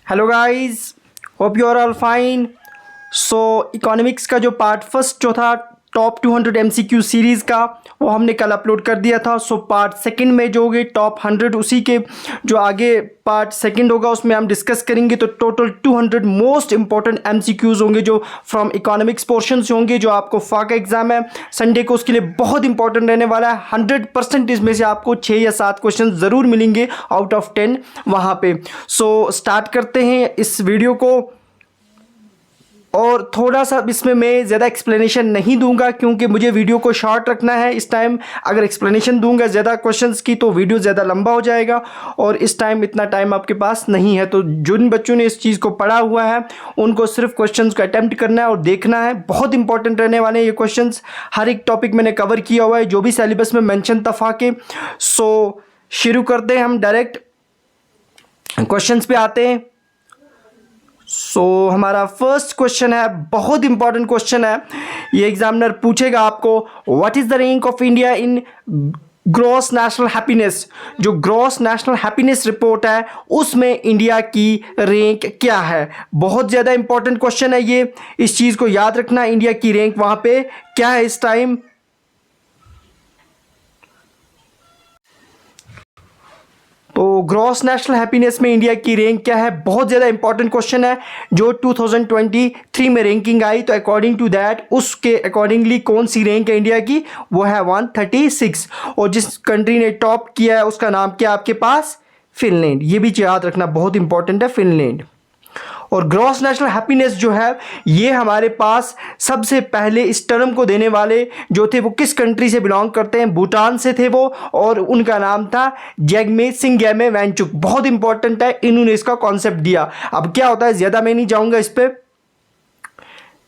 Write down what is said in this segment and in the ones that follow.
Hello guys, hope you are all fine. So economics का जो part first जो था टॉप 200 एमसीक्यू सीरीज़ का, वो हमने कल अपलोड कर दिया था। सो पार्ट सेकंड में जो होगी टॉप 100, उसी के जो आगे पार्ट सेकंड होगा उसमें हम डिस्कस करेंगे। तो टोटल 200 मोस्ट इंपॉर्टेंट एमसीक्यूज़ होंगे जो फ्रॉम इकोनॉमिक्स पोर्शन से होंगे, जो आपको फाका एग्जाम है संडे को, उसके लिए बहुत इंपॉर्टेंट रहने वाला है। 100% इसमें से आपको 6 या 7 क्वेश्चन ज़रूर मिलेंगे आउट ऑफ 10 वहाँ पे। सो स्टार्ट करते हैं इस वीडियो को। और थोड़ा सा इसमें मैं ज़्यादा एक्सप्लेनेशन नहीं दूंगा क्योंकि मुझे वीडियो को शॉर्ट रखना है इस टाइम। अगर एक्सप्लेनेशन दूंगा ज़्यादा क्वेश्चंस की तो वीडियो ज़्यादा लंबा हो जाएगा और इस टाइम इतना टाइम आपके पास नहीं है। तो जिन बच्चों ने इस चीज़ को पढ़ा हुआ है उनको सिर्फ क्वेश्चंस को अटैम्प्ट करना है और देखना है। बहुत इंपॉर्टेंट रहने वाले हैं ये क्वेश्चंस। हर एक टॉपिक मैंने कवर किया हुआ है जो भी सिलेबस में मैंशन था फाके। सो शुरू करते हैं, हम डायरेक्ट क्वेश्चंस पे आते हैं। सो हमारा फर्स्ट क्वेश्चन है, बहुत इंपॉर्टेंट क्वेश्चन है। ये एग्जामिनर पूछेगा आपको, what is the rank of India in gross national happiness. जो ग्रॉस नेशनल हैप्पीनेस रिपोर्ट है उसमें इंडिया की रैंक क्या है। बहुत ज़्यादा इंपॉर्टेंट क्वेश्चन है ये, इस चीज़ को याद रखना। इंडिया की रैंक वहाँ पे क्या है इस टाइम। तो ग्रॉस नेशनल हैप्पीनेस में इंडिया की रैंक क्या है, बहुत ज़्यादा इंपॉर्टेंट क्वेश्चन है जो 2023 में रैंकिंग आई। तो अकॉर्डिंग टू दैट, उसके अकॉर्डिंगली कौन सी रैंक है इंडिया की, वो है 136। और जिस कंट्री ने टॉप किया है उसका नाम क्या है आपके पास, फिनलैंड। ये भी याद रखना, बहुत इंपॉर्टेंट है फिनलैंड। और ग्रॉस नेशनल हैप्पीनेस जो है ये हमारे पास सबसे पहले इस टर्म को देने वाले जो थे वो किस कंट्री से बिलोंग करते हैं, भूटान से थे वो, और उनका नाम था जैगमे सिंगैमे वांगचुक। बहुत इंपॉर्टेंट है, इन्होंने इसका कॉन्सेप्ट दिया। अब क्या होता है, ज़्यादा मैं नहीं जाऊंगा इस पर।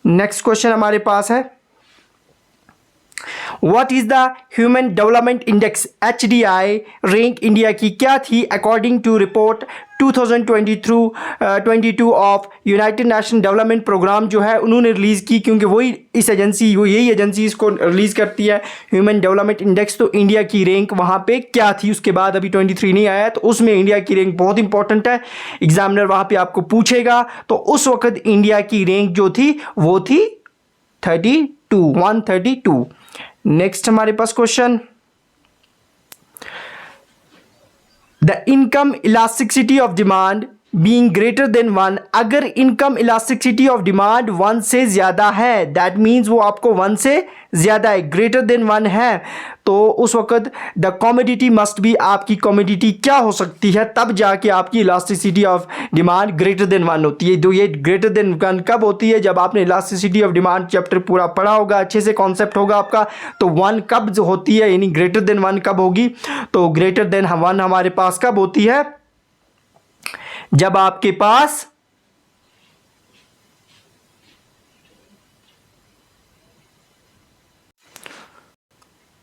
नेक्स्ट क्वेश्चन हमारे पास है, What is the Human Development Index HDI rank India की क्या थी according to report 2022 of United Nation Development Programme जो है उन्होंने रिलीज़ की, क्योंकि वही इस एजेंसी, वो यही एजेंसी इसको रिलीज़ करती है ह्यूमन डेवलपमेंट इंडेक्स। तो इंडिया की रैंक वहाँ पे क्या थी, उसके बाद अभी 23 नहीं आया है, तो उसमें इंडिया की रैंक बहुत इंपॉर्टेंट है। एग्जामिनर वहाँ पे आपको पूछेगा तो उस वक्त इंडिया की रैंक जो थी वो थी 132। नेक्स्ट हमारे पास question, the income elasticity of demand being greater than 1। अगर इनकम इलास्टिसिटी ऑफ डिमांड 1 से ज़्यादा है, दैट मीन्स वो आपको 1 से ज़्यादा है, ग्रेटर देन 1 है, तो उस वक्त द कमोडिटी मस्ट बी, आपकी कमोडिटी क्या हो सकती है, तब जाके आपकी elasticity of demand greater than 1 होती है। तो ये ग्रेटर देन 1 कब होती है, जब आपने इलास्टिसिटी ऑफ डिमांड चैप्टर पूरा पढ़ा होगा, अच्छे से कॉन्सेप्ट होगा आपका। तो 1 कब जो होती है, यानी ग्रेटर देन 1 कब होगी, तो ग्रेटर देन 1 हमारे पास कब होती है, जब आपके पास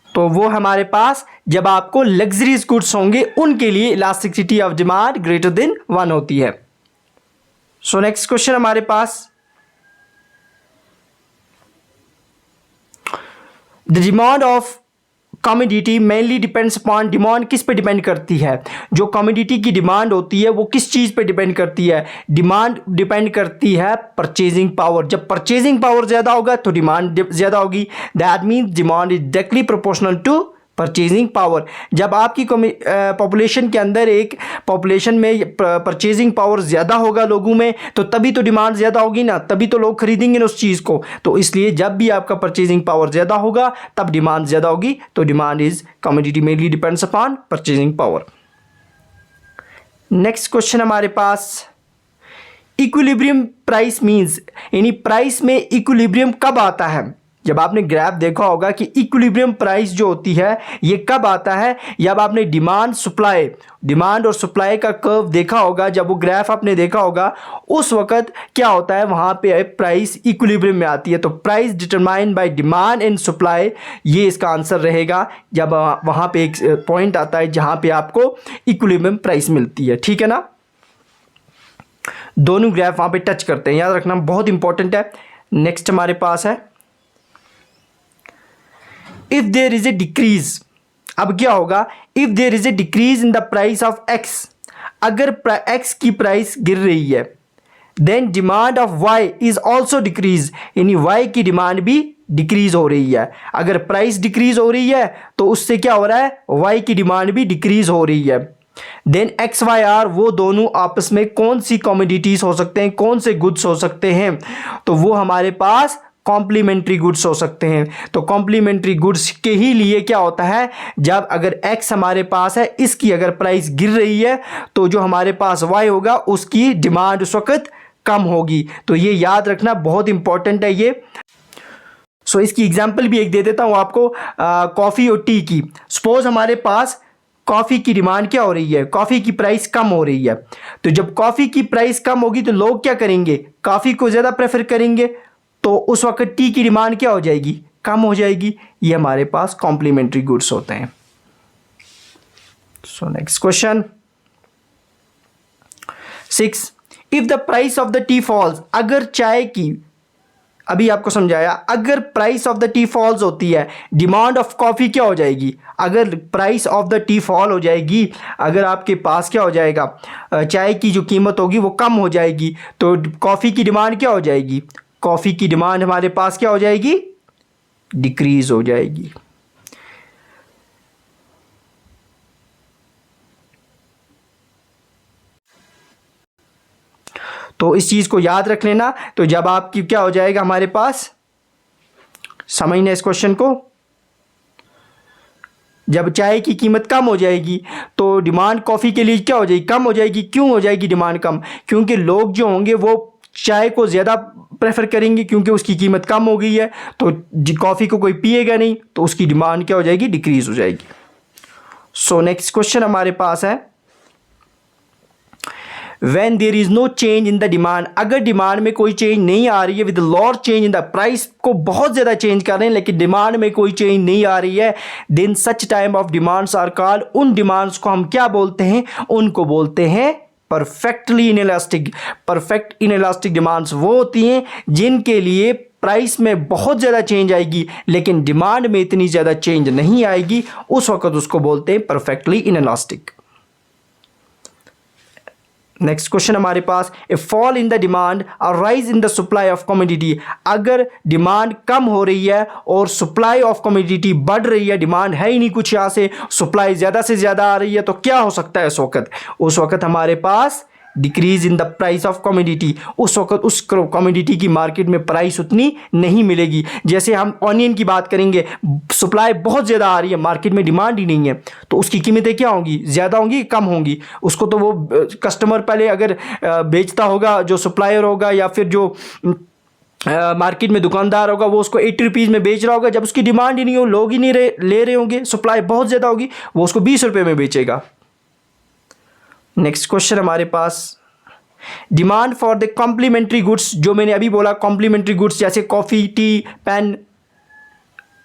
तो वो हमारे पास जब आपको लग्जरीज गुड्स होंगे उनके लिए elasticity of demand greater than 1 होती है। सो नेक्स्ट क्वेश्चन हमारे पास, the demand of commodity mainly depends upon, demand किस पे डिपेंड करती है, जो कमोडिटी की डिमांड होती है वो किस चीज़ पे डिपेंड करती है, डिमांड डिपेंड करती है परचेजिंग पावर। जब परचेजिंग पावर ज़्यादा होगा तो डिमांड ज़्यादा होगी, that means demand is directly proportional to purchasing power. जब आपकी पॉपुलेशन के अंदर एक पॉपुलेशन में परचेजिंग पावर ज़्यादा होगा लोगों में, तो तभी तो डिमांड ज़्यादा होगी ना, तभी तो लोग खरीदेंगे ना उस चीज़ को। तो इसलिए जब भी आपका परचेजिंग पावर ज़्यादा होगा तब डिमांड ज़्यादा होगी। तो demand is commodity mainly depends upon purchasing power. Next question हमारे पास, इक्विलिब्रियम प्राइस मीन्स, यानी प्राइस में इक्विलिब्रियम कब आता है। जब आपने ग्राफ देखा होगा कि इक्विलिब्रियम प्राइस जो होती है ये कब आता है, जब आपने डिमांड और सप्लाई का कर्व देखा होगा, जब वो ग्राफ आपने देखा होगा उस वक्त क्या होता है, वहाँ पे प्राइस इक्विलिब्रियम में आती है। तो price determined by demand and supply, ये इसका आंसर रहेगा। जब वहाँ पे एक पॉइंट आता है जहाँ पे आपको इक्विलिब्रियम प्राइस मिलती है, ठीक है ना। दोनों ग्राफ वहाँ पे टच करते हैं, याद रखना, बहुत इंपॉर्टेंट है। नेक्स्ट हमारे पास है, if there is a decrease. अब क्या होगा, if there is a decrease in the price of x, अगर एक्स की प्राइस गिर रही है, then demand of y is also decrease, यानी वाई की डिमांड भी डिक्रीज हो रही है। अगर प्राइस डिक्रीज हो रही है तो उससे क्या हो रहा है, वाई की डिमांड भी डिक्रीज हो रही है। देन एक्स वाई आर, वो दोनों आपस में कौन सी कमोडिटीज हो सकते हैं, कौन से गुड्स हो सकते हैं, तो वो हमारे पास कॉम्प्लीमेंट्री गुड्स हो सकते हैं। तो कॉम्प्लीमेंट्री गुड्स के ही लिए क्या होता है, जब अगर एक्स हमारे पास है, इसकी अगर प्राइस गिर रही है तो जो हमारे पास वाई होगा उसकी डिमांड उस वक्त कम होगी। तो ये याद रखना बहुत इंपॉर्टेंट है ये। सो इसकी एग्जांपल भी एक दे देता हूँ आपको, कॉफ़ी और टी की। सपोज हमारे पास कॉफ़ी की डिमांड क्या हो रही है, कॉफ़ी की प्राइस कम हो रही है। तो जब कॉफ़ी की प्राइस कम होगी तो लोग क्या करेंगे, कॉफ़ी को ज़्यादा प्रेफर करेंगे, तो उस वक्त टी की डिमांड क्या हो जाएगी, कम हो जाएगी। ये हमारे पास कॉम्प्लीमेंट्री गुड्स होते हैं। So next question 6, if the price of the tea falls, अगर चाय की, अभी आपको समझाया, अगर price of the tea falls होती है, डिमांड ऑफ कॉफ़ी क्या हो जाएगी। अगर price of the tea fall हो जाएगी, अगर आपके पास क्या हो जाएगा, चाय की जो कीमत होगी वो कम हो जाएगी, तो कॉफ़ी की डिमांड क्या हो जाएगी, कॉफ़ी की डिमांड हमारे पास क्या हो जाएगी, डिक्रीज हो जाएगी। तो इस चीज़ को याद रख लेना। तो जब आपकी क्या हो जाएगा, हमारे पास समझना इस क्वेश्चन को, जब चाय की कीमत कम हो जाएगी तो डिमांड कॉफ़ी के लिए क्या हो जाएगी, कम हो जाएगी। क्यों हो जाएगी डिमांड कम, क्योंकि लोग जो होंगे वो चाय को ज़्यादा प्रेफर करेंगे क्योंकि उसकी कीमत कम हो गई है, तो कॉफ़ी को कोई पिएगा नहीं, तो उसकी डिमांड क्या हो जाएगी, डिक्रीज हो जाएगी। सो नेक्स्ट क्वेश्चन हमारे पास है, When there is no change in the demand, अगर डिमांड में कोई चेंज नहीं आ रही है, with lower change in the price को बहुत ज़्यादा चेंज कर रहे हैं लेकिन डिमांड में कोई चेंज नहीं आ रही है, then such type of demands are called, उन डिमांड्स को हम क्या बोलते हैं, उनको बोलते हैं perfectly inelastic. Perfect inelastic demands वो होती हैं जिनके लिए प्राइस में बहुत ज़्यादा चेंज आएगी लेकिन डिमांड में इतनी ज़्यादा चेंज नहीं आएगी, उस वक्त उसको बोलते हैं परफेक्टली इनइलास्टिक। नेक्स्ट क्वेश्चन हमारे पास, ए फॉल इन द डिमांड और rise in the supply of commodity, अगर डिमांड कम हो रही है और सप्लाई ऑफ कमोडिटी बढ़ रही है, डिमांड है ही नहीं कुछ, यहाँ से सप्लाई ज़्यादा से ज़्यादा आ रही है, तो क्या हो सकता है उस वक्त हमारे पास decrease in the price of commodity. उस वक्त उस कमोडिटी की मार्केट में प्राइस उतनी नहीं मिलेगी। जैसे हम ऑनियन की बात करेंगे, सप्लाई बहुत ज़्यादा आ रही है, मार्केट में डिमांड ही नहीं है, तो उसकी कीमतें क्या होंगी, ज़्यादा होंगी, कम होंगी। उसको तो वो कस्टमर पहले अगर बेचता होगा, जो सप्लायर होगा या फिर जो मार्केट में दुकानदार होगा, वो उसको 80 रुपीज़ में बेच रहा होगा, जब उसकी डिमांड ही नहीं हो, लोग ही नहीं ले रहे होंगे, सप्लाई बहुत ज़्यादा होगी, वो उसको 20 रुपये में बेचेगा। नेक्स्ट क्वेश्चन हमारे पास, demand for the complementary goods, जो मैंने अभी बोला कॉम्प्लीमेंट्री गुड्स जैसे कॉफ़ी, टी, पेन,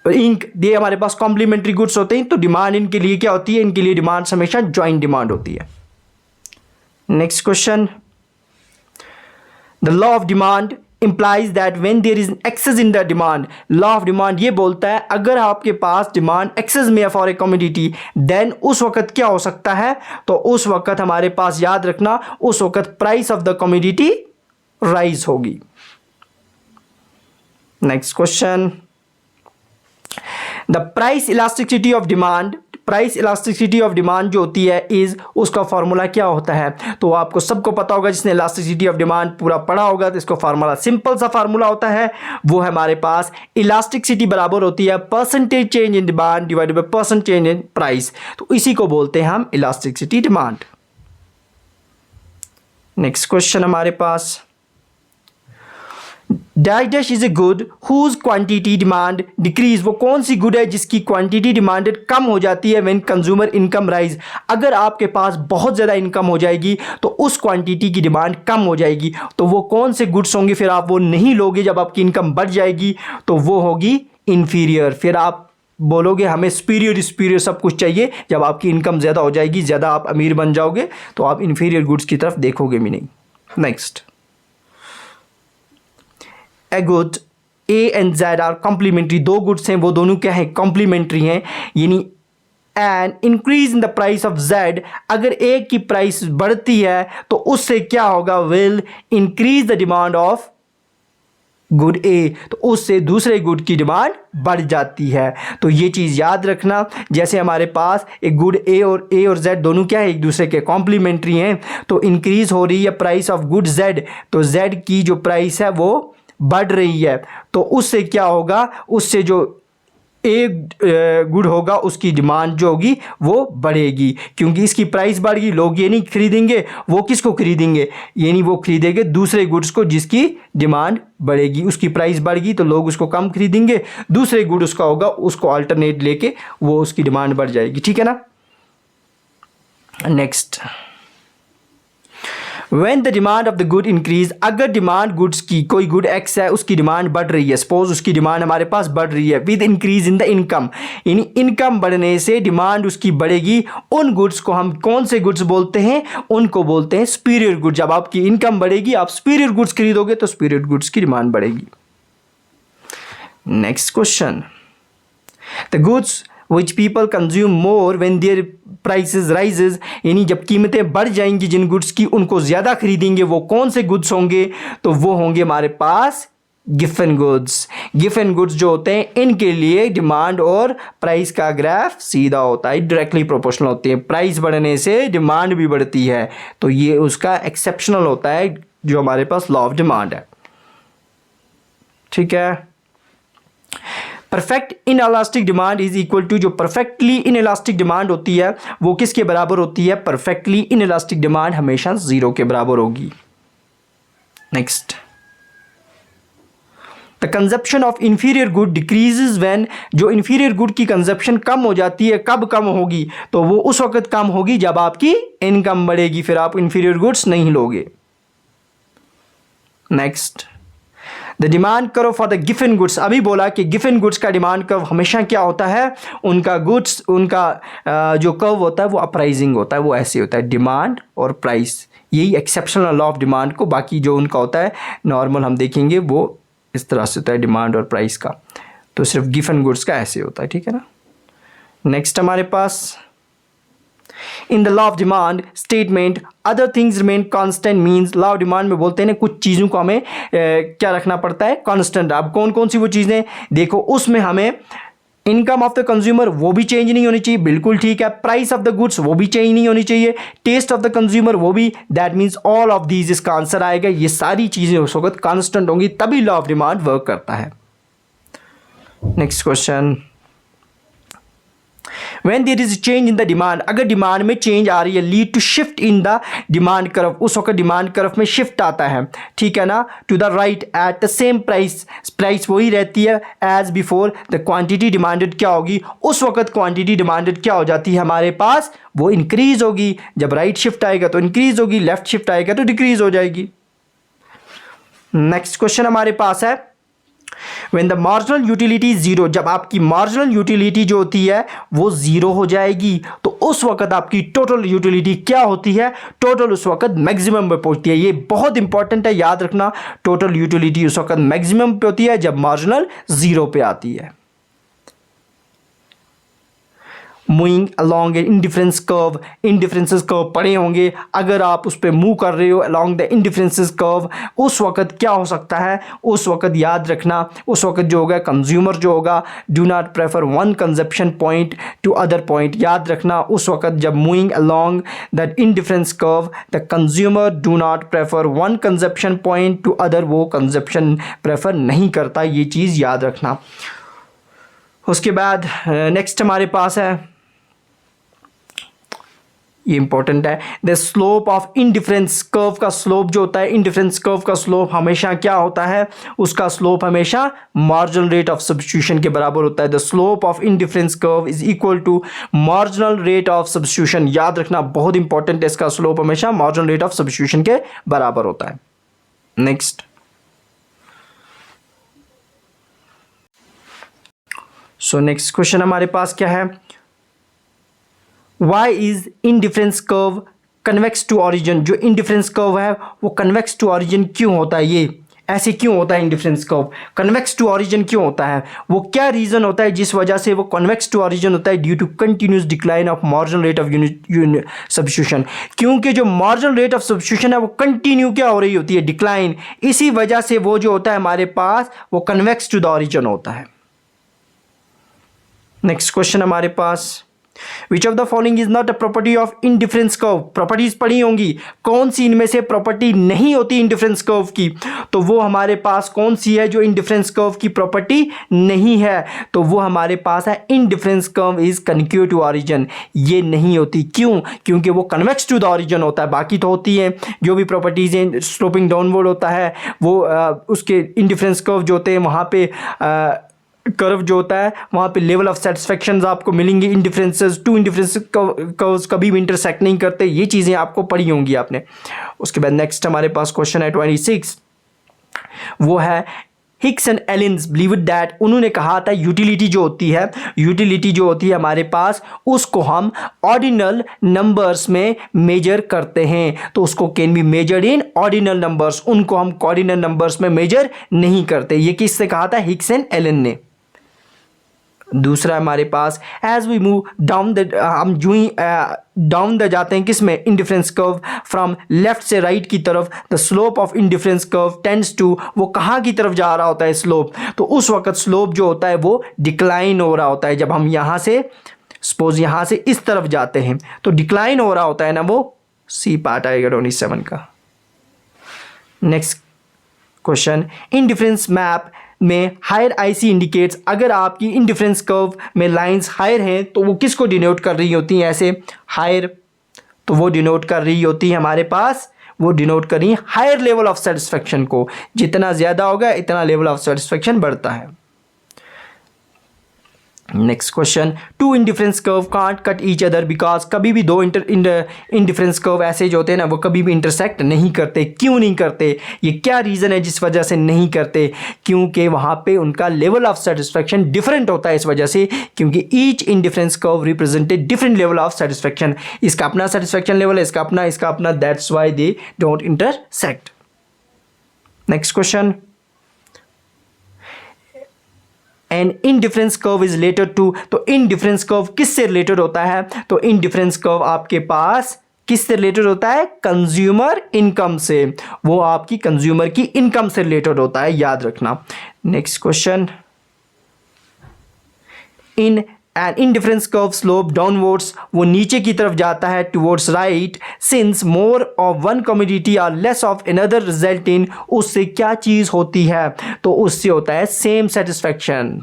इंक, ये हमारे पास कॉम्प्लीमेंट्री गुड्स होते हैं। तो डिमांड इनके लिए क्या होती है, इनके लिए डिमांड हमेशा ज्वाइंट डिमांड होती है। Next question, the law of demand implies that when there is excess in the demand, law of demand ये बोलता है अगर आपके पास डिमांड एक्सेस में है फॉर ए कमोडिटी, देन उस वक्त क्या हो सकता है, तो उस वक्त हमारे पास याद रखना, उस वक्त price of the commodity rise होगी। Next question, the price elasticity of demand, price elasticity of demand जो होती है इज, उसका फार्मूला क्या होता है, तो आपको सबको पता होगा, जिसने इलास्टिसिटी ऑफ डिमांड पूरा पढ़ा होगा, तो इसका फार्मूला सिंपल सा फार्मूला होता है, वो है हमारे पास इलास्टिसिटी बराबर होती है percentage change in demand divided by percent change in price, तो इसी को बोलते हैं हम इलास्टिसिटी डिमांड। नेक्स्ट क्वेश्चन हमारे पास, dash is a good whose quantity demand decrease, वो कौन सी गुड है जिसकी क्वांटिटी डिमांडेड कम हो जाती है व्हेन कंज्यूमर इनकम राइज, अगर आपके पास बहुत ज़्यादा इनकम हो जाएगी तो उस क्वांटिटी की डिमांड कम हो जाएगी, तो वो कौन से गुड्स होंगे, फिर आप वो नहीं लोगे जब आपकी इनकम बढ़ जाएगी, तो वो होगी इन्फीरियर, फिर आप बोलोगे हमें सुपीरियर सब कुछ चाहिए, जब आपकी इनकम ज़्यादा हो जाएगी, ज़्यादा आप अमीर बन जाओगे, तो आप इन्फीरियर गुड्स की तरफ देखोगे भी नहीं। Next, a good a and z are complementary, दो गुड्स हैं वो दोनों क्या हैं, कॉम्प्लीमेंट्री हैं, यानी and increase in the price of z, अगर ए की प्राइस बढ़ती है तो उससे क्या होगा, will increase the demand of good A, तो उससे दूसरे गुड की डिमांड बढ़ जाती है। तो ये चीज़ याद रखना, जैसे हमारे पास एक गुड ए और जेड दोनों क्या है, एक दूसरे के कॉम्प्लीमेंट्री हैं, तो इंक्रीज हो रही है प्राइस ऑफ गुड जेड, तो जेड की जो प्राइस है वो बढ़ रही है, तो उससे क्या होगा, उससे जो ए गुड होगा उसकी डिमांड जो होगी वो बढ़ेगी, क्योंकि इसकी प्राइस बढ़ गई, लोग ये नहीं खरीदेंगे, वो किसको खरीदेंगे, ये नहीं, वो खरीदेंगे दूसरे गुड्स को जिसकी डिमांड बढ़ेगी। उसकी प्राइस बढ़ गई तो लोग उसको कम खरीदेंगे, दूसरे गुड उसका होगा उसको अल्टरनेट लेके वो उसकी डिमांड बढ़ जाएगी, ठीक है ना। Next, When the demand of the good increase, अगर डिमांड गुड्स की, कोई गुड एक्स है उसकी डिमांड बढ़ रही है, सपोज उसकी डिमांड हमारे पास बढ़ रही है, with increase in the income, यानी इनकम बढ़ने से डिमांड उसकी बढ़ेगी, उन गुड्स को हम कौन से गुड्स बोलते हैं, उनको बोलते हैं सुपीरियर गुड्स। जब आपकी इनकम बढ़ेगी, आप सुपीरियर गुड्स खरीदोगे तो सुपीरियर गुड्स की डिमांड बढ़ेगी। Next question, the goods which people consume more when their prices rises, यानी जब कीमतें बढ़ जाएंगी जिन गुड्स की उनको ज़्यादा खरीदेंगे, वो कौन से गुड्स होंगे, तो वो होंगे हमारे पास गिफन गुड्स। गिफन गुड्स जो होते हैं इनके लिए डिमांड और प्राइस का ग्राफ सीधा होता है, डायरेक्टली प्रोपोर्शनल होती है, प्राइस बढ़ने से डिमांड भी बढ़ती है, तो ये उसका एक्सेप्शनल होता है जो हमारे पास लॉ ऑफ डिमांड है, ठीक है। Perfect inelastic demand is equal to, जो परफेक्टली इन इलास्टिक डिमांड होती है वो किसके बराबर होती है, परफेक्टली इन इलास्टिक डिमांड हमेशा जीरो के बराबर होगी। Next, the consumption of inferior good decreases when, जो इंफीरियर गुड की कंजप्शन कम हो जाती है, कब कम होगी, तो वो उस वक्त कम होगी जब आपकी इनकम बढ़ेगी, फिर आप इंफीरियर गुड्स नहीं लोगे। Next, the demand curve for the Giffen goods, अभी बोला कि गिफन गुड्स का डिमांड कर्व हमेशा क्या होता है, उनका गुड्स, उनका जो कर्व होता है वो अपराइजिंग होता है, वो ऐसे होता है, डिमांड और प्राइस, यही एक्सेप्शनल लॉ ऑफ डिमांड को, बाकी जो उनका होता है नॉर्मल हम देखेंगे वो इस तरह से होता है डिमांड और प्राइस का, तो सिर्फ गिफन गुड्स का ऐसे होता है, ठीक है ना। नेक्स्ट हमारे पास, in the law of demand statement other things remain constant, means law of demand में बोलते हैं ना कुछ चीज़ों को हमें क्या रखना पड़ता है, कांस्टेंट। अब कौन कौन सी वो चीज़ें देखो, उसमें हमें इनकम ऑफ द कंज्यूमर वो भी चेंज नहीं होनी चाहिए, बिल्कुल ठीक है, प्राइस ऑफ द गुड्स वो भी चेंज नहीं होनी चाहिए, टेस्ट ऑफ द कंज्यूमर वो भी, that means all of these इसका आंसर आएगा, ये सारी चीज़ें उस वक्त कांस्टेंट होंगी तभी लॉ ऑफ डिमांड वर्क करता है। Next question, When there is a change in the demand, अगर डिमांड में चेंज आ रही है, lead to shift in the demand curve, उस वक्त डिमांड कर्व में शिफ्ट आता है, ठीक है ना, to the right at the same price, price वही रहती है as before, the quantity demanded क्या होगी, उस वक्त क्वांटिटी डिमांडेड क्या हो जाती है हमारे पास, वो इंक्रीज होगी, जब राइट शिफ्ट आएगा तो इंक्रीज होगी, लेफ्ट शिफ्ट आएगा तो डिक्रीज हो जाएगी। नेक्स्ट क्वेश्चन हमारे पास है, When the marginal utility is zero, जब आपकी मार्जिनल यूटिलिटी जो होती है वो जीरो हो जाएगी, तो उस वक्त आपकी टोटल यूटिलिटी क्या होती है, टोटल उस वक्त मैक्सिमम पे पहुंचती है। ये बहुत इंपॉर्टेंट है, याद रखना, टोटल यूटिलिटी उस वक्त मैक्सिमम पे होती है जब मार्जिनल जीरो पे आती है। Moving along indifference curve, indifferences curve पढ़े होंगे, अगर आप उस पर मूव कर रहे हो अलॉन्ग द इंडिफरेंसेस कर्व, उस वक्त क्या हो सकता है, उस वक्त याद रखना, उस वक्त जो होगा कंज्यूमर जो होगा do not prefer one consumption point two other point, याद रखना उस वक्त जब moving along the indifference curve the consumer do not prefer one consumption point two other, वो कंजप्शन प्रेफर नहीं करता, ये चीज़ याद रखना। उसके बाद नेक्स्ट हमारे पास है, ये इंपॉर्टेंट है, the slope of indifference curve का स्लोप जो होता है, इंडिफरेंस कर्व का स्लोप हमेशा क्या होता है, उसका स्लोप हमेशा मार्जिनल रेट ऑफ सब्स्टिट्यूशन के बराबर होता है। The slope of indifference curve is equal to marginal rate of substitution, याद रखना बहुत इंपॉर्टेंट है, इसका स्लोप हमेशा मार्जिनल रेट ऑफ सब्स्टिट्यूशन के बराबर होता है। नेक्स्ट, सो नेक्स्ट क्वेश्चन हमारे पास क्या है, Why is indifference curve convex to origin, जो indifference curve है वो convex to origin क्यों होता है, ये ऐसे क्यों होता है indifference curve? Convex to origin क्यों होता है? वो क्या रीज़न होता है जिस वजह से वो कन्वेक्स टू ऑरिजिन होता है? Due to continuous decline of marginal rate of unit substitution, क्योंकि जो मार्जिनल रेट ऑफ सब्स्टिट्यूशन है वो कंटिन्यू क्या हो रही होती है? डिक्लाइन। इसी वजह से वो जो होता है हमारे पास वो कन्वेक्स टू द ऑरिजिन होता है। नेक्स्ट क्वेश्चन हमारे पास, which of the following is not a property of indifference curve? Properties पढ़ी होंगी, कौन सी इनमें से प्रॉपर्टी नहीं होती इंडिफरेंस कर्व की? तो वो हमारे पास कौन सी है जो इंडिफरेंस कर्व की प्रॉपर्टी नहीं है? तो वो हमारे पास है indifference curve is concave to origin. ये नहीं होती, क्यों? क्योंकि वो कन्वेक्स टू द ऑरिजिन होता है। बाकी तो होती है जो भी प्रॉपर्टीज हैं, स्लोपिंग डाउनवर्ड होता है वो उसके इंडिफरेंस कर्व जो होते हैं वहाँ पे कर्व जो होता है वहाँ पे लेवल ऑफ सेटिस्फेक्शन आपको मिलेंगे। इंडिफरेंसेस टू इंडिफरेंस कर्व्स कभी भी इंटरसेक्ट नहीं करते। ये चीज़ें आपको पढ़ी होंगी आपने। उसके बाद नेक्स्ट हमारे पास क्वेश्चन है 26, वो है हिग्स एंड एलिन्स बिलीव दैट, उन्होंने कहा था यूटिलिटी जो होती है हमारे पास उसको हम ऑर्डिनल नंबर्स में मेजर करते हैं। तो उसको can be measured in ordinal numbers, उनको हम कॉर्डिनल नंबर्स में मेजर नहीं करते। ये किससे कहा था? हिग्स एंड एलिन ने। दूसरा हमारे पास as we move down the, हम जो ही डाउन द जाते हैं किसमें? इंडिफरेंस कर्व फ्रॉम लेफ्ट से राइट की तरफ, the slope of indifference curve tends to, वो कहाँ की तरफ जा रहा होता है स्लोप? तो उस वक्त स्लोप जो होता है वो डिक्लाइन हो रहा होता है। जब हम यहाँ से सपोज यहाँ से इस तरफ जाते हैं तो डिक्लाइन हो रहा होता है ना, वो सी पार्ट आएगा 27 का। नेक्स्ट क्वेश्चन, इंडिफरेंस मैप में हायर आईसी इंडिकेट्स, अगर आपकी इंडिफरेंस कर्व में लाइंस हायर हैं तो वो किसको डिनोट कर रही होती हैं? ऐसे हायर, तो वो डिनोट कर रही होती है हमारे पास, वो डिनोट कर रही है हायर लेवल ऑफ सेटिस्फेक्शन को। जितना ज़्यादा होगा इतना लेवल ऑफ सेटिस्फेक्शन बढ़ता है। Next question, two indifference curve can't cut each other because, कभी भी दो इंडिफरेंस कर्व ऐसे जो होते हैं ना वो कभी भी इंटरसेक्ट नहीं करते। क्यों नहीं करते? ये क्या रीज़न है जिस वजह से नहीं करते? क्योंकि वहाँ पे उनका लेवल ऑफ सेटिस्फेक्शन डिफरेंट होता है। इस वजह से क्योंकि each indifference curve represented different level of satisfaction. इसका अपना सेटिस्फेक्शन लेवल है, इसका अपना, that's why they don't intersect. Next question, and indifference curve is related to, तो इनडिफरेंस कर्व किससे रिलेटेड होता है? तो इनडिफरेंस कर्व आपके पास किससे रिलेटेड होता है? कंज्यूमर इनकम से। वो आपकी कंज्यूमर की इनकम से रिलेटेड होता है, याद रखना। Next question, in and indifference curve slope downwards, वो नीचे की तरफ जाता है towards right, since more of one community और less of another result in, उससे क्या चीज होती है? तो उससे होता है same satisfaction.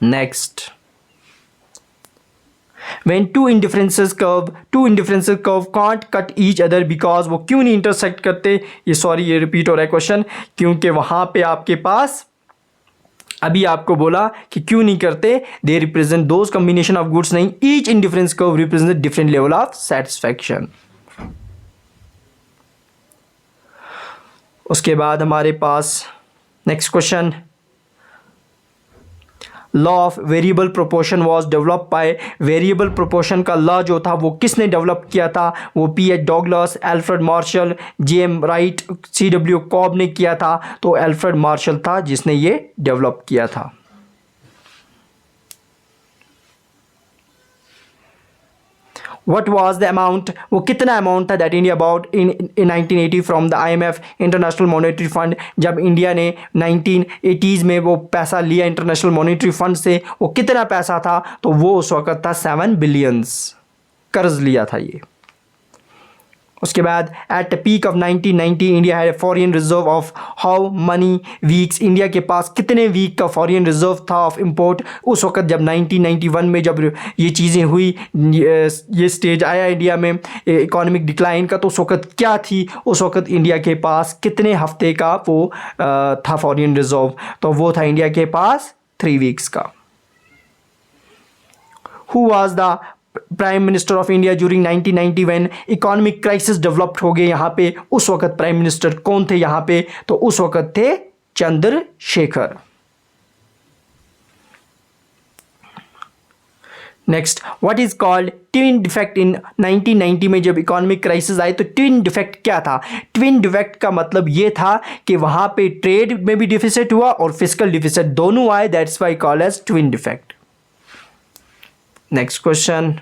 Next, when two indifferences curve can't cut each other because, वो क्यों नहीं इंटरसेक्ट करते? ये रिपीट हो रहा है क्वेश्चन, क्योंकि वहां पे आपके पास अभी आपको बोला कि क्यों नहीं करते, they represent those combination of goods नहीं, each indifference curve represent different level of satisfaction. उसके बाद हमारे पास next question, law of variable proportion was develop by, variable proportion का लॉ जो था वो किसने डेवलप किया था? वो P H. Douglas, Alfred Marshall, J M. Wright, C.W. Cobb ने किया था। तो एल्फ्रेड मार्शल था जिसने ये डेवलप किया था। What was the amount, वो कितना अमाउंट था that India about in 1980 from the IMF international monetary fund? जब इंडिया ने 1980s में वो पैसा लिया इंटरनेशनल मॉनेटरी फंड से, वो कितना पैसा था? तो वो उस वक्त था 7 बिलियंस, कर्ज लिया था ये। उसके बाद at the peak of 1990 India had foreign reserve of how many weeks, India के पास कितने वीक का फॉरेन रिजर्व था ऑफ इंपोर्ट उस वक्त जब 1991 में जब ये चीज़ें हुई, ये स्टेज आया इंडिया में इकोनॉमिक डिक्लाइन का, तो उस वक्त क्या थी? उस वक्त इंडिया के पास कितने हफ्ते का वो था फॉरेन रिजर्व? तो वो था इंडिया के पास 3 वीक्स का। Who was the prime minister of India during 1990 when economic crisis developed हो गए यहाँ पे? उस वक्त प्राइम मिनिस्टर कौन थे यहाँ पे? तो उस वक्त थे Chandrashekhar. Next, what is called twin defect in 1990 में जब इकोनॉमिक क्राइसिस आई तो ट्विन डिफेक्ट क्या था? ट्विन डिफेक्ट का मतलब ये था कि वहां पे ट्रेड में भी डिफिसिट हुआ और फिस्कल डिफिसिट दोनों आए, that's why called as twin defect. Next question,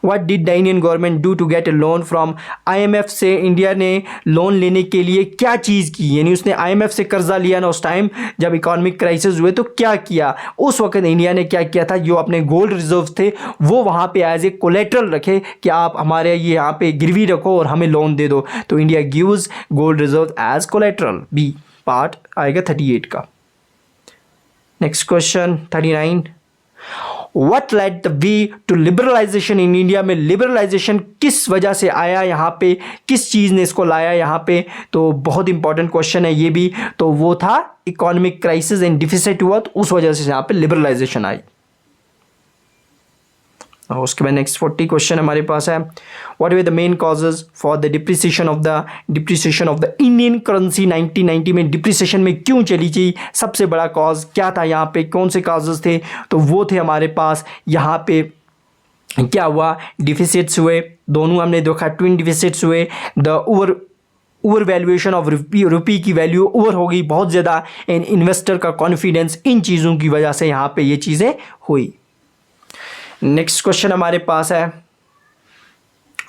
what did the Indian government do to get a loan from IMF से? इंडिया ने लोन लेने के लिए क्या चीज़ की? यानी उसने IMF से कर्जा लिया ना उस टाइम जब इकोनॉमिक क्राइसिस हुए, तो क्या किया उस वक्त इंडिया ने? क्या किया था, जो अपने गोल्ड रिजर्व थे वो वहाँ पे एज ए कोलेट्रल रखे कि आप हमारे ये यहाँ पे गिरवी रखो और हमें लोन दे दो, तो India gives gold reserve as collateral. B part आएगा 38 का। Next question 39, What led the way to liberalization in India? में लिबरलाइजेशन किस वजह से आया यहाँ पे, किस चीज़ ने इसको लाया यहाँ पे? तो बहुत इंपॉर्टेंट क्वेश्चन है ये भी। तो वो था इकोनॉमिक क्राइसिस एंड डिफिसिट हुआ, तो उस वजह से यहाँ पे लिबरलाइजेशन आई। और उसके बाद नेक्स्ट 40 क्वेश्चन हमारे पास है, what were the main causes for the depreciation of the Indian currency 1990 में? डिप्रिसिएशन में क्यों चली गई? सबसे बड़ा कॉज क्या था यहाँ पे, कौन से कॉजेज थे? तो वो थे हमारे पास यहाँ पे क्या हुआ, डिफिसिट्स हुए, दोनों हमने देखा ट्विन डिफिसिट्स हुए, the over valuation of rupee की वैल्यू ओवर हो गई बहुत ज़्यादा, एंड इन्वेस्टर का कॉन्फिडेंस, इन चीज़ों की वजह से यहाँ पे ये चीज़ें हुई। नेक्स्ट क्वेश्चन हमारे पास है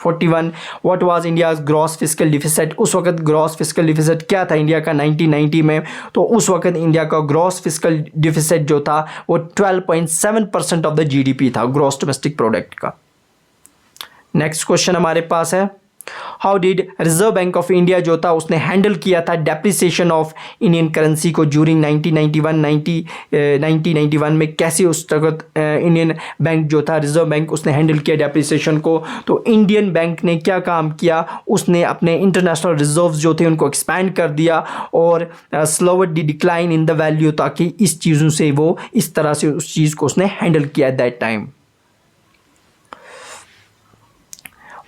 41, what was India's gross fiscal deficit? उस वक्त ग्रॉस फिस्कल डिफिसिट क्या था इंडिया का 1990 में? तो उस वक्त इंडिया का ग्रॉस फिस्कल डिफिसिट जो था वो 12.7% ऑफ द GDP था, ग्रॉस डोमेस्टिक प्रोडक्ट का। नेक्स्ट क्वेश्चन हमारे पास है, how did reserve Bank of India जो था उसने हैंडल किया था डेप्रिसिएशन ऑफ इंडियन करेंसी को ड्यूरिंग 1991 में? कैसे उस वक्त इंडियन बैंक जो था रिजर्व बैंक उसने हैंडल किया डेप्रिसिएशन को? तो इंडियन बैंक ने क्या काम किया, उसने अपने इंटरनेशनल रिजर्व्स जो थे उनको एक्सपैंड कर दिया और slower the decline in the value, ताकि इस चीज़ों से वो इस तरह से उस चीज़ को उसने हैंडल किया at that time.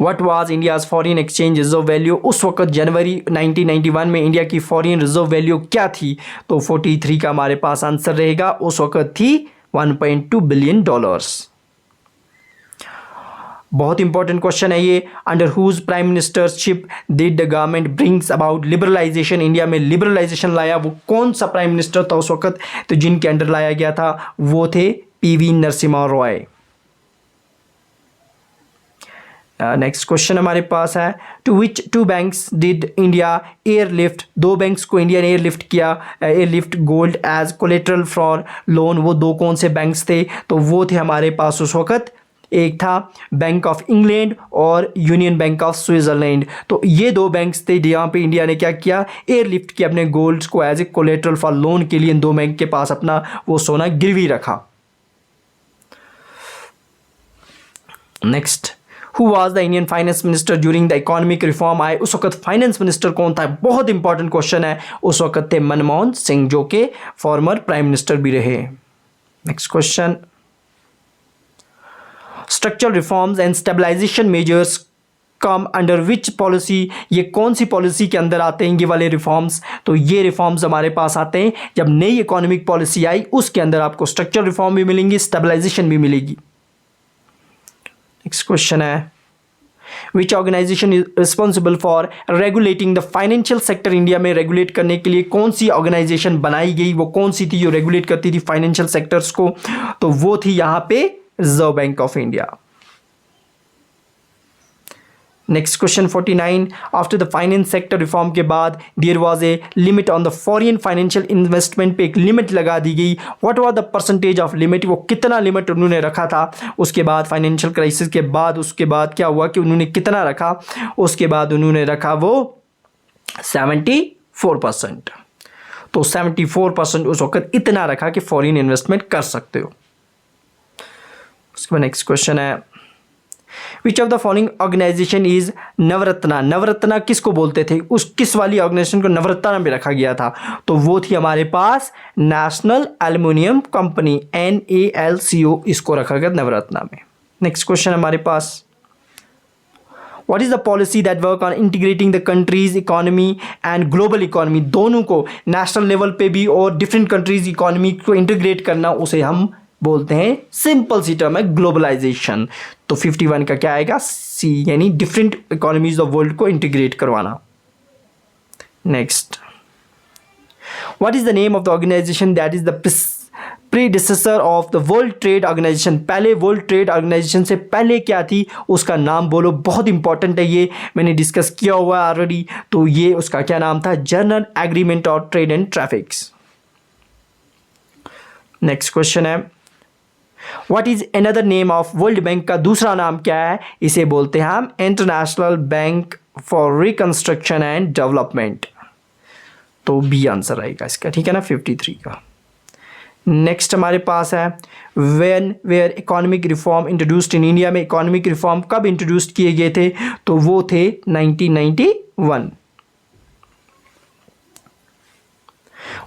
What was India's foreign exchange reserve value? उस वक्त जनवरी 1991 में इंडिया की फॉरेन रिजर्व वैल्यू क्या थी? तो 43 का हमारे पास आंसर रहेगा, उस वक्त थी $1.2 बिलियन। बहुत इंपॉर्टेंट क्वेश्चन है ये, under whose prime ministership did the government brings about liberalisation? India में लिबरलाइजेशन लाया वो कौन सा प्राइम मिनिस्टर था उस वक्त? तो जिनके अंडर लाया गया था वो थे PV Narasimha Rao. Next question हमारे पास है, to which two banks did India airlift? दो बैंक्स को इंडिया ने एयरलिफ्ट किया, airlift gold as collateral for loan. वो दो कौन से बैंक्स थे? तो वो थे हमारे पास उस वक्त, एक था बैंक ऑफ इंग्लैंड और यूनियन बैंक ऑफ स्विट्जरलैंड। तो ये दो बैंक्स थे जहाँ पे इंडिया ने क्या किया, एयरलिफ्ट किया अपने गोल्ड्स को as a collateral for loan के लिए। इन दो बैंक के पास अपना वो सोना गिरवी रखा। Next, who was the Indian finance minister during the economic reform? आए उस वक्त फाइनेंस मिनिस्टर कौन था? बहुत इंपॉर्टेंट क्वेश्चन है। उस वक्त थे मनमोहन सिंह, जो के फॉर्मर प्राइम मिनिस्टर भी रहे। Next question, structural reforms and stabilisation measures come under which policy? ये कौन सी पॉलिसी के अंदर आते हैं ये वाले रिफॉर्म्स? तो ये रिफॉर्म्स हमारे पास आते हैं जब नई इकोनॉमिक पॉलिसी आई, उसके अंदर आपको स्ट्रक्चरल रिफॉर्म भी मिलेंगी, स्टेबलाइजेशन भी मिलेगी। नेक्स्ट क्वेश्चन है, which organization is responsible for regulating the financial sector? India में रेगुलेट करने के लिए कौन सी ऑर्गेनाइजेशन बनाई गई? वो कौन सी थी जो रेगुलेट करती थी फाइनेंशियल सेक्टर्स को? तो वो थी यहाँ पे Reserve Bank of India. Next question 49, after the finance sector reform के बाद there was a limit on the foreign financial investment पे एक लिमिट लगा दी गई। What was the percentage of limit? वो कितना लिमिट उन्होंने रखा था? उसके बाद फाइनेंशियल क्राइसिस के बाद उसके बाद क्या हुआ कि उन्होंने कितना रखा? उसके बाद उन्होंने रखा वो 74%। तो 74% उस वक्त इतना रखा कि फॉरेन इन्वेस्टमेंट कर सकते हो। उसके बाद नेक्स्ट क्वेश्चन है, which of the following organisation is Navratna? Navratna किसको बोलते थे? उस किस वाली ऑर्गेनाइजेशन को नवरत्ना में रखा गया था? तो वो थी हमारे पास नेशनल एल्युमिनियम कंपनी, NALCO, इसको रखा गया नवरत्ना में। नेक्स्ट क्वेश्चन हमारे पास, What is the policy that work on integrating the country's economy and global economy? दोनों को नेशनल लेवल पे भी और डिफरेंट कंट्रीज इकोनॉमी को इंटीग्रेट करना, उसे हम बोलते हैं, सिंपल सी टर्म है ग्लोबलाइजेशन। तो 51 का क्या आएगा, सी, यानी डिफरेंट इकोनॉमीज ऑफ वर्ल्ड को इंटीग्रेट करवाना। Next, what is the name of the organisation that is the predecessor of the World Trade Organisation? पहले वर्ल्ड ट्रेड ऑर्गेनाइजेशन से पहले क्या थी, उसका नाम बोलो। बहुत इंपॉर्टेंट है, ये मैंने डिस्कस किया हुआ है ऑलरेडी। तो ये उसका क्या नाम था, general agreement of trade and traffics. Next question है, what is another name of world bank? का दूसरा नाम क्या है? इसे बोलते हैं हम international bank for reconstruction and development. तो बी आंसर आएगा इसका, ठीक है ना, 53 का। नेक्स्ट हमारे पास है, when were economic reform introduced in India? में इकोनॉमिक रिफॉर्म कब इंट्रोड्यूस किए गए थे? तो वो थे 1991।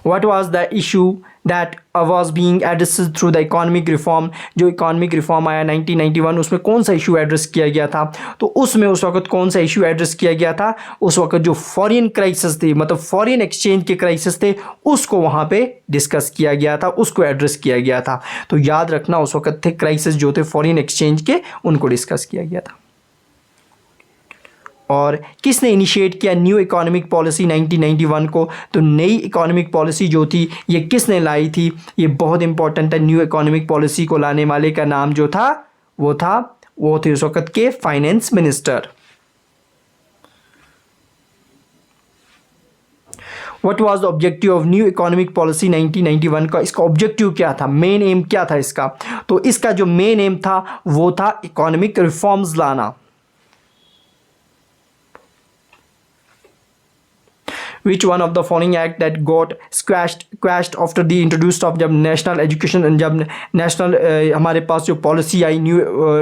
What was the issue that was being addressed through the economic reform? जो इकोनॉमिक रिफॉर्म आया 1991, उसमें कौन सा इशू एड्रेस किया गया था? तो उसमें उस वक्त कौन सा इशू एड्रेस किया गया था? उस वक्त जो फॉरेन क्राइसिस थे, मतलब फॉरेन एक्सचेंज के क्राइसिस थे, उसको वहाँ पे डिस्कस किया गया था, उसको एड्रेस किया गया था। तो याद रखना, उस वक्त थे क्राइसिस जो थे फॉरेन एक्सचेंज के, उनको डिस्कस किया गया था। और किसने इनिशिएट किया न्यू इकोनॉमिक पॉलिसी 1991 को? तो नई इकोनॉमिक पॉलिसी जो थी, ये किसने लाई थी? ये बहुत इंपॉर्टेंट है। न्यू इकोनॉमिक पॉलिसी को लाने वाले का नाम जो था वो थे उस वक्त के finance minister. What was the objective of new economic policy 1991 का? इसका ऑब्जेक्टिव क्या था, मेन एम क्या था इसका? तो इसका जो मेन एम था वो था इकोनॉमिक रिफॉर्म्स लाना। Which one of the following act that got quashed after the introduced of जब नेशनल एजुकेशन, जब नेशनल हमारे पास जो पॉलिसी आई, न्यू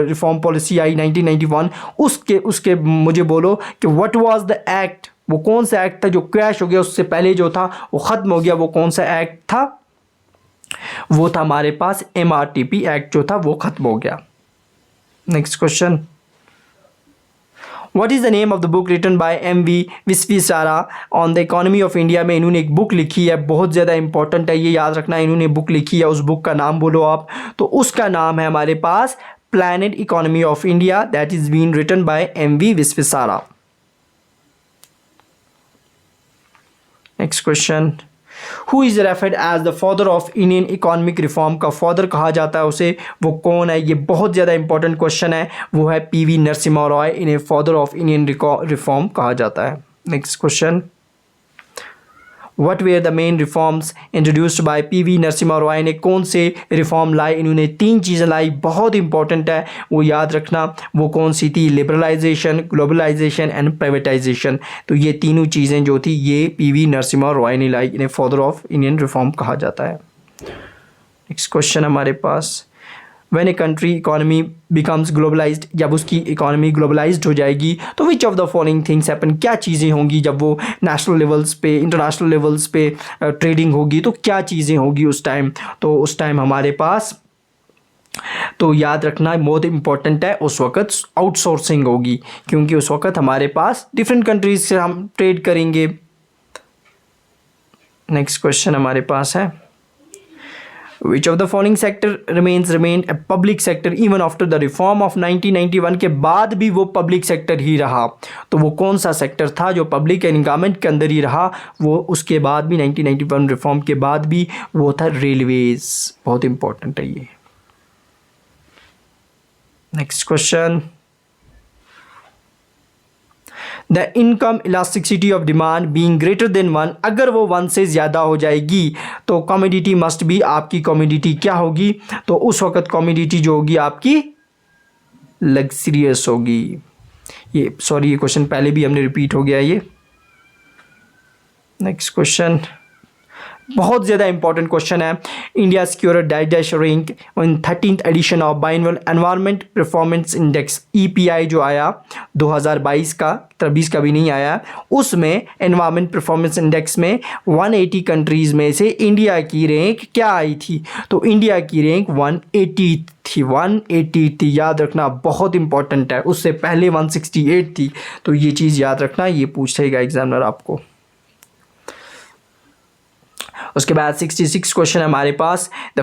रिफॉर्म पॉलिसी आई 1991, उसके मुझे बोलो कि व्हाट वाज द एक्ट? वो कौन सा एक्ट था जो क्रैश हो गया, उससे पहले जो था वो ख़त्म हो गया, वो कौन सा एक्ट था? वो था हमारे पास MRTP एक्ट जो था वो ख़त्म हो गया। Next question, What is the name of the book written by M.V. Visvesvaraya on the economy of India? में इन्होंने एक बुक लिखी है, बहुत ज़्यादा इंपॉर्टेंट है, ये याद रखना। इन्होंने बुक लिखी है, उस बुक का नाम बोलो आप। तो उसका नाम है हमारे पास planned economy of India, that is been written by M.V. Visvesvaraya. Next question, who is referred as the father of Indian economic reform? का फादर कहा जाता है उसे, वो कौन है? ये बहुत ज़्यादा इंपॉर्टेंट क्वेश्चन है, वो है PV नरसिम्हा रॉय। इन्हें फादर ऑफ इंडियन रिफॉर्म कहा जाता है। Next question, what were the main reforms introduced by PV Narasimha Rao? ने कौन से रिफॉर्म लाए? इन्होंने 3 चीज़ें लाई, बहुत इंपॉर्टेंट है, वो याद रखना। वो कौन सी थी? Liberalisation, globalisation and privatisation. तो ये तीनों चीज़ें जो थी ये PV नरसिम्हा रॉय ने लाई, इन्हें फादर ऑफ इंडियन रिफॉर्म कहा जाता है। नेक्स्ट क्वेश्चन हमारे पास, when a country economy becomes globalized, जब उसकी इकोनॉमी ग्लोबलाइज्ड हो जाएगी तो which of the following things happen? क्या चीज़ें होंगी जब वो नेशनल लेवल्स पे, इंटरनेशनल लेवल्स पे ट्रेडिंग होगी? तो क्या चीज़ें होगी उस टाइम? तो उस टाइम हमारे पास, तो याद रखना बहुत इंपॉर्टेंट है, उस वक्त आउटसोर्सिंग होगी, क्योंकि उस वक्त हमारे पास डिफरेंट कंट्रीज से हम ट्रेड करेंगे। नेक्स्ट क्वेश्चन हमारे पास है, Which of the following sector remained a public sector even after the reform of 1991? के बाद भी वो पब्लिक सेक्टर ही रहा। तो वो कौन सा सेक्टर था जो पब्लिक एंड गवर्नमेंट के अंदर ही रहा? वो उसके बाद भी 1991 रिफॉर्म के बाद भी वो था रेलवेज। बहुत इंपॉर्टेंट है ये। Next question, the income elasticity of demand being greater than 1, अगर वो 1 से ज़्यादा हो जाएगी तो कमोडिटी मस्ट बी, आपकी कमोडिटी क्या होगी? तो उस वक्त कमोडिटी जो होगी आपकी लग्जरियस होगी। ये सॉरी, ये क्वेश्चन पहले भी हमने रिपीट हो गया ये। नेक्स्ट क्वेश्चन, बहुत ज़्यादा इंपॉर्टेंट क्वेश्चन है। India secure dash rank in 13th edition of biennial environment performance index EPI जो आया 2022 का, 23 का भी नहीं आया, उसमें एनवायरनमेंट परफॉर्मेंस इंडेक्स में 180 कंट्रीज़ में से इंडिया की रैंक क्या आई थी? तो इंडिया की रैंक 180 थी, 180 थी, याद रखना, बहुत इंपॉर्टेंट है। उससे पहले 168 थी, तो ये चीज़ याद रखना, ये पूछेगा एग्जामिनर आपको। उसके बाद 66 क्वेश्चन हमारे पास, the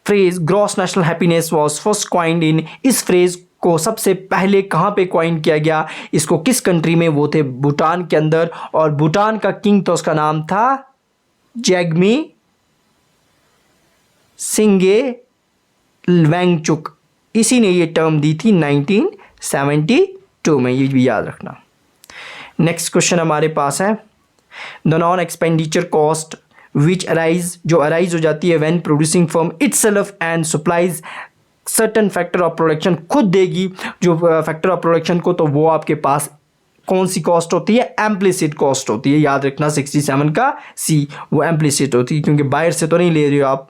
phrase gross national happiness was first coined in, इस फ्रेज को सबसे पहले कहाँ पे कॉइन किया गया, इसको किस कंट्री में, वो थे भूटान के अंदर, और भूटान का किंग तो उसका नाम था जैग्मी सिंगे वेंगचुक, इसी ने ये टर्म दी थी 1972 में, ये भी याद रखना। नेक्स्ट क्वेश्चन हमारे पास है, the non expenditure cost which arise, जो अराइज हो जाती है when producing firm itself and supplies certain factor of production, खुद देगी जो फैक्टर ऑफ प्रोडक्शन को, तो वो आपके पास कौन सी कॉस्ट होती है, एम्प्लिसिट कॉस्ट होती है, याद रखना 67 का सी, वो एम्प्लिसिट होती है क्योंकि बाहर से तो नहीं ले रहे हो आप।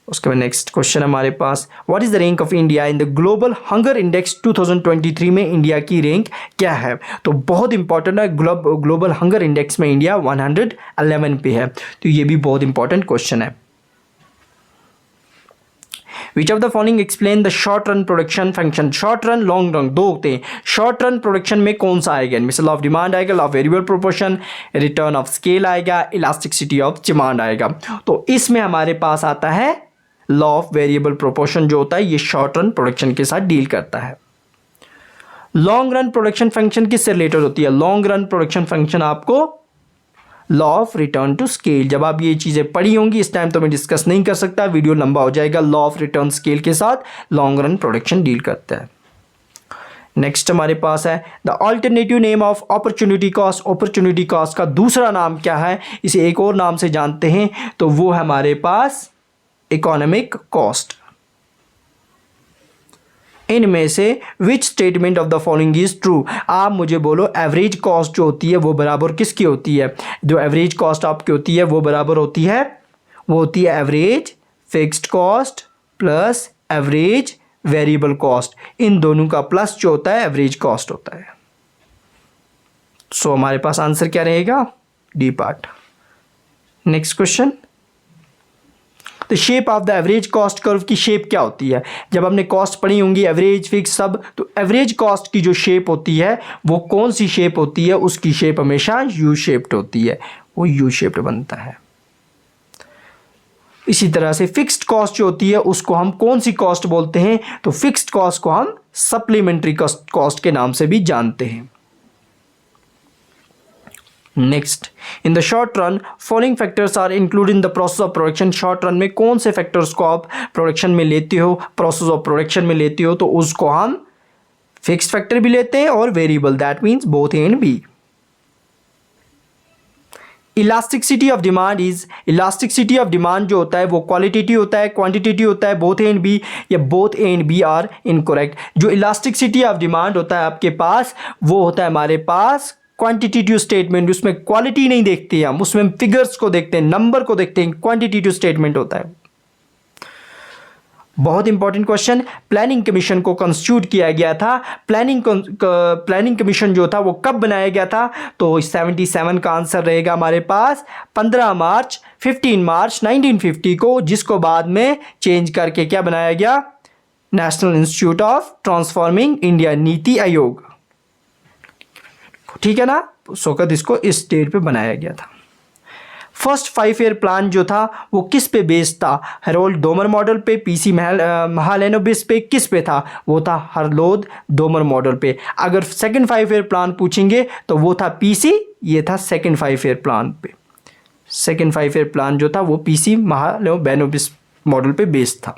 उसके बाद नेक्स्ट क्वेश्चन हमारे पास, what is the rank of India in the global hunger index 2023 में, इंडिया की रैंक क्या है, तो बहुत इंपॉर्टेंट है, ग्लोबल हंगर इंडेक्स में इंडिया 111 पे है, तो ये भी बहुत इंपॉर्टेंट क्वेश्चन है। Which of the following explain the short run production function, short run long run दो होते हैं, शॉर्ट रन प्रोडक्शन में कौन सा आएगा, इनमें से लॉ ऑफ डिमांड आएगा, law of variable proportion, return of scale आएगा, इलास्टिसिटी ऑफ डिमांड आएगा, तो इसमें हमारे पास आता है लॉ ऑफ वेरिएबल प्रोपोर्शन जो होता है, ये शॉर्ट रन प्रोडक्शन के साथ डील करता है। लॉन्ग रन प्रोडक्शन फंक्शन किससे रिलेटेड होती है, लॉन्ग रन प्रोडक्शन फंक्शन आपको law of return to scale, जब आप ये चीज़ें पढ़ी होंगी, इस टाइम तो मैं डिस्कस नहीं कर सकता, वीडियो लंबा हो जाएगा, लॉ ऑफ रिटर्न स्केल के साथ लॉन्ग रन प्रोडक्शन डील करता है। नेक्स्ट हमारे पास है, the alternative name of opportunity cost, opportunity cost का दूसरा नाम क्या है, इसे एक और नाम से जानते हैं, तो वो है हमारे पास इकोनॉमिक कॉस्ट। इनमें से which statement of the following is true, आप मुझे बोलो एवरेज कॉस्ट जो होती है वो बराबर किसकी होती है, जो एवरेज कॉस्ट आपकी होती है वो बराबर होती है, वो होती है average fixed cost plus average variable cost, इन दोनों का प्लस जो होता है एवरेज कॉस्ट होता है। सो हमारे पास आंसर क्या रहेगा, D part. Next question, the shape of the average cost curve की शेप क्या होती है, जब हमने कॉस्ट पढ़ी होंगी एवरेज फिक्स सब, तो एवरेज कॉस्ट की जो शेप होती है वो कौन सी शेप होती है, उसकी शेप हमेशा यू शेप्ड होती है, वो यू शेप्ड बनता है। इसी तरह से फिक्स्ड कॉस्ट जो होती है उसको हम कौन सी कॉस्ट बोलते हैं, तो फिक्स्ड कॉस्ट को हम सप्लीमेंट्री कॉस्ट के नाम से भी जानते हैं। Next, in the short run following factors are include in the process of production, short run में कौन से फैक्टर्स को आप प्रोडक्शन में लेते हो, प्रोसेस ऑफ प्रोडक्शन में लेते हो, तो उसको हम फिक्स्ड फैक्टर भी लेते हैं और variable, that means both A and B. Elasticity of demand is, elasticity of demand जो होता है वो क्वालिटेटिव होता है, क्वांटिटेटिव होता है, बोथ ए एंड बी, या both A and B are incorrect. जो इलास्टिसिटी ऑफ डिमांड होता है आपके पास, वो होता है हमारे पास क्वांटिटेटिव स्टेटमेंट, उसमें क्वालिटी नहीं देखते हैं हम, उसमें हम फिगर्स को देखते हैं, नंबर को देखते हैं, क्वांटिटेटिव स्टेटमेंट होता है। बहुत इंपॉर्टेंट क्वेश्चन, प्लानिंग कमीशन को कंस्टिट्यूट किया गया था, प्लानिंग कमीशन जो था वो कब बनाया गया था, तो 77 का आंसर रहेगा हमारे पास 15 मार्च 1950 को, जिसको बाद में चेंज करके क्या बनाया गया, national institute of transforming India, NITI Aayog, ठीक है ना, सोकत इसको इस डेट पे बनाया गया था। फर्स्ट 5 ईयर प्लान जो था वो किस पे बेस्ड था, हेरोल्ड डोमर मॉडल पे, पीसी महालनोबिस पे, किस पे था, वो था हरलोद डोमर मॉडल पे। अगर सेकंड 5 ईयर प्लान पूछेंगे तो वो था पीसी, ये था सेकंड 5 ईयर प्लान पे, सेकंड 5 ईयर प्लान जो था वो पीसी महालनोबिस मॉडल पे बेस्ड था।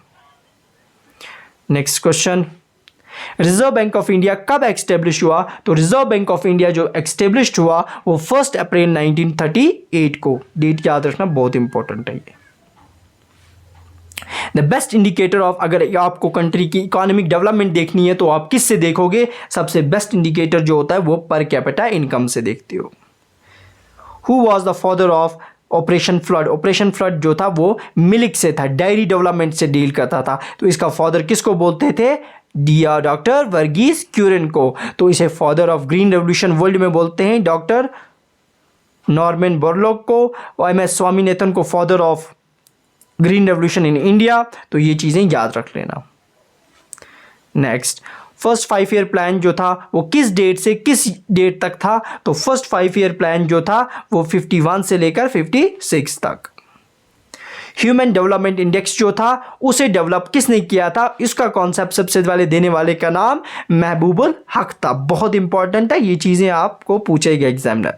Next question, reserve Bank of India कब एक्स्टेब्लिश हुआ, तो रिजर्व बैंक ऑफ इंडिया जो एक्स्टेब्लिश हुआ वो 1 अप्रैल 1938 को, डेट याद रखना बहुत इंपॉर्टेंट है ये। द बेस्ट इंडिकेटर ऑफ, अगर आपको कंट्री की इकोनॉमिक डेवलपमेंट देखनी है तो आप किस से देखोगे, सबसे बेस्ट इंडिकेटर जो होता है वो पर कैपिटा इनकम से देखते हो। Who was the father of operation flood, operation flood जो था वो मिल्क से था, डेयरी डेवलपमेंट से डील करता था, तो इसका फादर किसको बोलते थे, डॉक्टर वर्गीस क्यूरिन को, तो इसे father of green revolution world में बोलते हैं डॉक्टर नॉर्मन बोरलॉग को, और एम.एस. स्वामीनाथन को father of green revolution in India, तो ये चीज़ें याद रख लेना। नेक्स्ट, फर्स्ट 5 ईयर प्लान जो था वो किस डेट से किस डेट तक था, तो फर्स्ट 5 ईयर प्लान जो था वो 51 से लेकर 56 तक। ह्यूमन डेवलपमेंट इंडेक्स जो था उसे डेवलप किसने किया था, इसका कॉन्सेप्ट सबसे पहले देने वाले का नाम महबूबुल हक था। बहुत इंपॉर्टेंट है, ये चीजें आपको पूछेगा examiner.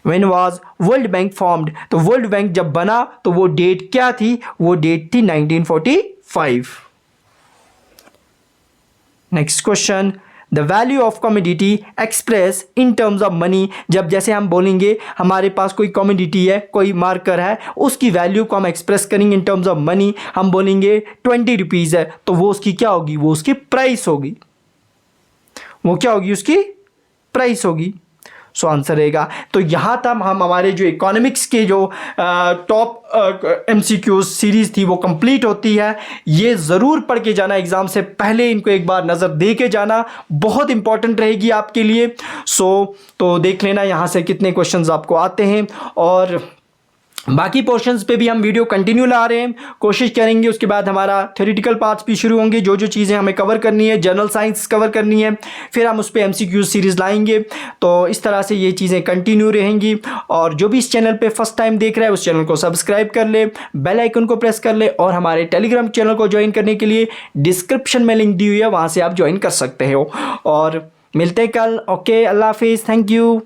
When was world bank formed, तो वर्ल्ड बैंक जब बना तो वो डेट क्या थी, वो डेट थी 1945। Next question, the value of commodity express in terms of money. जब जैसे हम बोलेंगे हमारे पास कोई कमोडिटी है, कोई मार्कर है, उसकी वैल्यू को हम एक्सप्रेस करेंगे इन टर्म्स ऑफ मनी, हम बोलेंगे 20 रुपीज़ है, तो वो उसकी क्या होगी, वो उसकी प्राइस होगी, वो क्या होगी, उसकी प्राइस होगी। सो आंसर रहेगा। तो यहाँ तक हम हमारे जो इकोनॉमिक्स के जो टॉप MCQ सीरीज़ थी वो कंप्लीट होती है। ये ज़रूर पढ़ के जाना, एग्ज़ाम से पहले इनको एक बार नज़र दे के जाना, बहुत इंपॉर्टेंट रहेगी आपके लिए। तो देख लेना यहाँ से कितने क्वेश्चंस आपको आते हैं, और बाकी पोर्शंस पे भी हम वीडियो कंटिन्यू ला रहे हैं, कोशिश करेंगे। उसके बाद हमारा थ्योरेटिकल पार्ट्स भी शुरू होंगे, जो जो चीज़ें हमें कवर करनी है, जनरल साइंस कवर करनी है, फिर हम उस पर MCQ सीरीज़ लाएंगे। तो इस तरह से ये चीज़ें कंटिन्यू रहेंगी। और जो भी इस चैनल पे फर्स्ट टाइम देख रहा है उस चैनल को सब्सक्राइब कर ले, बेल आइकन को प्रेस कर ले, और हमारे टेलीग्राम चैनल को ज्वाइन करने के लिए डिस्क्रिप्शन में लिंक दी हुई है, वहाँ से आप ज्वाइन कर सकते हो। और मिलते हैं कल। ओके, अल्लाह हाफिज़, थैंक यू।